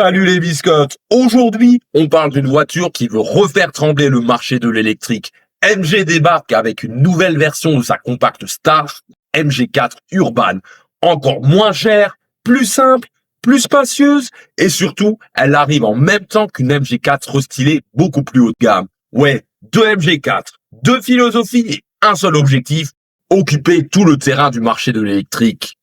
Salut les biscottes! Aujourd'hui, on parle d'une voiture qui veut refaire trembler le marché de l'électrique. MG débarque avec une nouvelle version de sa compacte star, MG4 Urban. Encore moins chère, plus simple, plus spacieuse et surtout, elle arrive en même temps qu'une MG4 restylée beaucoup plus haut de gamme. Ouais, deux MG4, deux philosophies et un seul objectif, occuper tout le terrain du marché de l'électrique.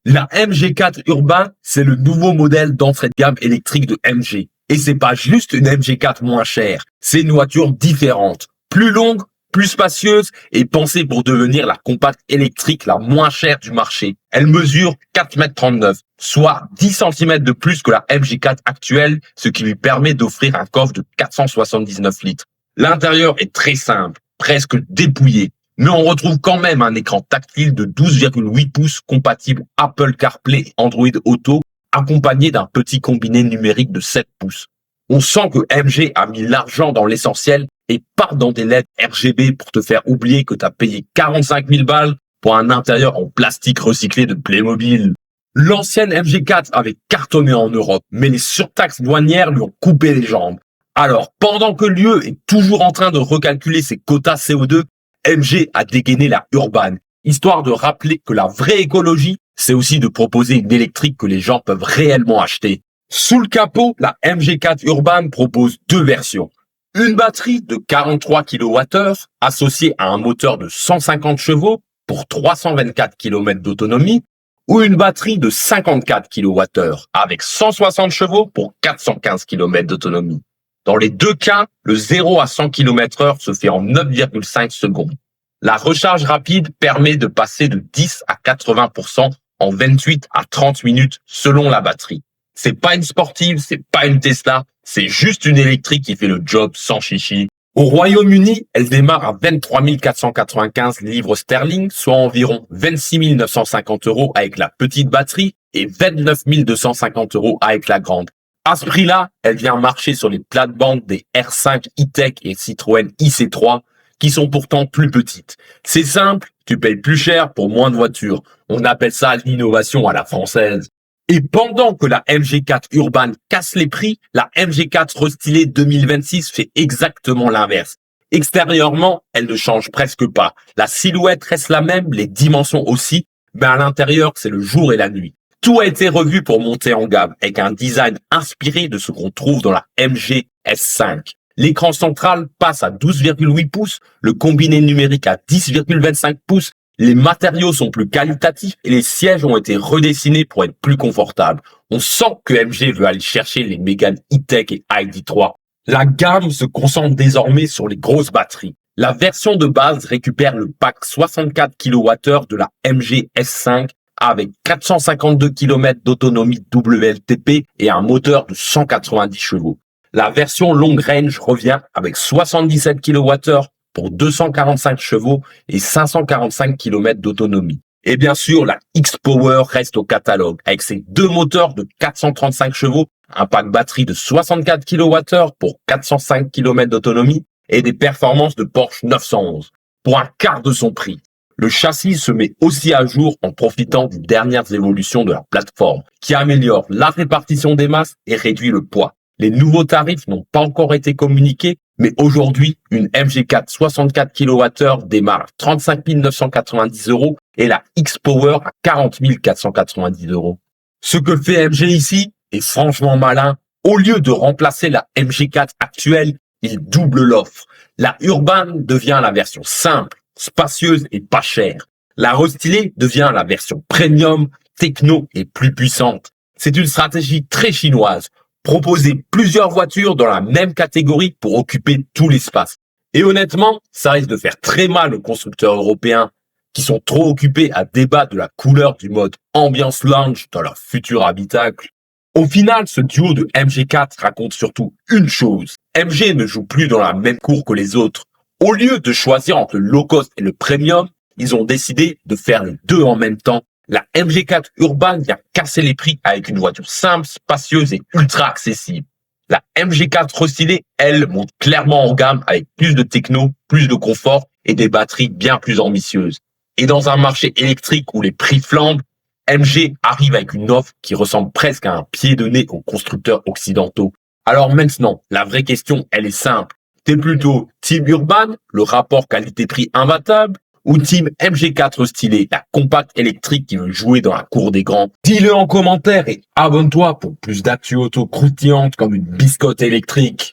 La MG4 Urban, c'est le nouveau modèle d'entrée de gamme électrique de MG. Et c'est pas juste une MG4 moins chère, c'est une voiture différente, plus longue, plus spacieuse et pensée pour devenir la compacte électrique la moins chère du marché. Elle mesure 4,39 m, soit 10 cm de plus que la MG4 actuelle, ce qui lui permet d'offrir un coffre de 479 litres. L'intérieur est très simple, presque dépouillé. Mais on retrouve quand même un écran tactile de 12,8 pouces compatible Apple CarPlay et Android Auto, accompagné d'un petit combiné numérique de 7 pouces. On sent que MG a mis l'argent dans l'essentiel et part dans des LED RGB pour te faire oublier que tu as payé 45 000 balles pour un intérieur en plastique recyclé de Playmobil. L'ancienne MG4 avait cartonné en Europe, mais les surtaxes douanières lui ont coupé les jambes. Alors, pendant que l'UE est toujours en train de recalculer ses quotas CO2, MG a dégainé la Urban, histoire de rappeler que la vraie écologie, c'est aussi de proposer une électrique que les gens peuvent réellement acheter. Sous le capot, la MG4 Urban propose deux versions. Une batterie de 43 kWh associée à un moteur de 150 chevaux pour 324 km d'autonomie ou une batterie de 54 kWh avec 160 chevaux pour 415 km d'autonomie. Dans les deux cas, le 0 à 100 km/h se fait en 9,5 secondes. La recharge rapide permet de passer de 10 à 80% en 28 à 30 minutes selon la batterie. C'est pas une sportive, c'est pas une Tesla, c'est juste une électrique qui fait le job sans chichi. Au Royaume-Uni, elle démarre à 23 495 livres sterling, soit environ 26 950 € avec la petite batterie et 29 250 € avec la grande. À ce prix-là, elle vient marcher sur les plates-bandes des R5 E-Tech et Citroën IC3, qui sont pourtant plus petites. C'est simple, tu payes plus cher pour moins de voitures. On appelle ça l'innovation à la française. Et pendant que la MG4 Urban casse les prix, la MG4 restylée 2026 fait exactement l'inverse. Extérieurement, elle ne change presque pas. La silhouette reste la même, les dimensions aussi, mais à l'intérieur, c'est le jour et la nuit. Tout a été revu pour monter en gamme, avec un design inspiré de ce qu'on trouve dans la MG S5. L'écran central passe à 12,8 pouces, le combiné numérique à 10,25 pouces, les matériaux sont plus qualitatifs et les sièges ont été redessinés pour être plus confortables. On sent que MG veut aller chercher les Mégane E-Tech et ID.3. La gamme se concentre désormais sur les grosses batteries. La version de base récupère le pack 64 kWh de la MG S5 avec 452 km d'autonomie WLTP et un moteur de 190 chevaux. La version long range revient avec 77 kWh pour 245 chevaux et 545 km d'autonomie. Et bien sûr, la X-Power reste au catalogue avec ses deux moteurs de 435 chevaux, un pack batterie de 64 kWh pour 405 km d'autonomie et des performances de Porsche 911 pour un quart de son prix. Le châssis se met aussi à jour en profitant des dernières évolutions de la plateforme qui améliore la répartition des masses et réduit le poids. Les nouveaux tarifs n'ont pas encore été communiqués, mais aujourd'hui, une MG4 64 kWh démarre à 35 990 € et la X-Power à 40 490 €. Ce que fait MG ici est franchement malin. Au lieu de remplacer la MG4 actuelle, il double l'offre. La Urban devient la version simple, spacieuse et pas chère. La restylée devient la version premium, techno et plus puissante. C'est une stratégie très chinoise. Proposer plusieurs voitures dans la même catégorie pour occuper tout l'espace. Et honnêtement, ça risque de faire très mal aux constructeurs européens qui sont trop occupés à débattre de la couleur du mode ambiance lounge dans leur futur habitacle. Au final, ce duo de MG4 raconte surtout une chose. MG ne joue plus dans la même cour que les autres. Au lieu de choisir entre le low cost et le premium, ils ont décidé de faire les deux en même temps. La MG4 Urban vient casser les prix avec une voiture simple, spacieuse et ultra accessible. La MG4 restylée, elle, monte clairement en gamme avec plus de techno, plus de confort et des batteries bien plus ambitieuses. Et dans un marché électrique où les prix flambent, MG arrive avec une offre qui ressemble presque à un pied de nez aux constructeurs occidentaux. Alors maintenant, la vraie question, elle est simple. T'es plutôt Team Urban, le rapport qualité-prix imbattable, ou Team MG4 stylé, la compacte électrique qui veut jouer dans la cour des grands? Dis-le en commentaire et abonne-toi pour plus d'actu auto croustillantes comme une biscotte électrique.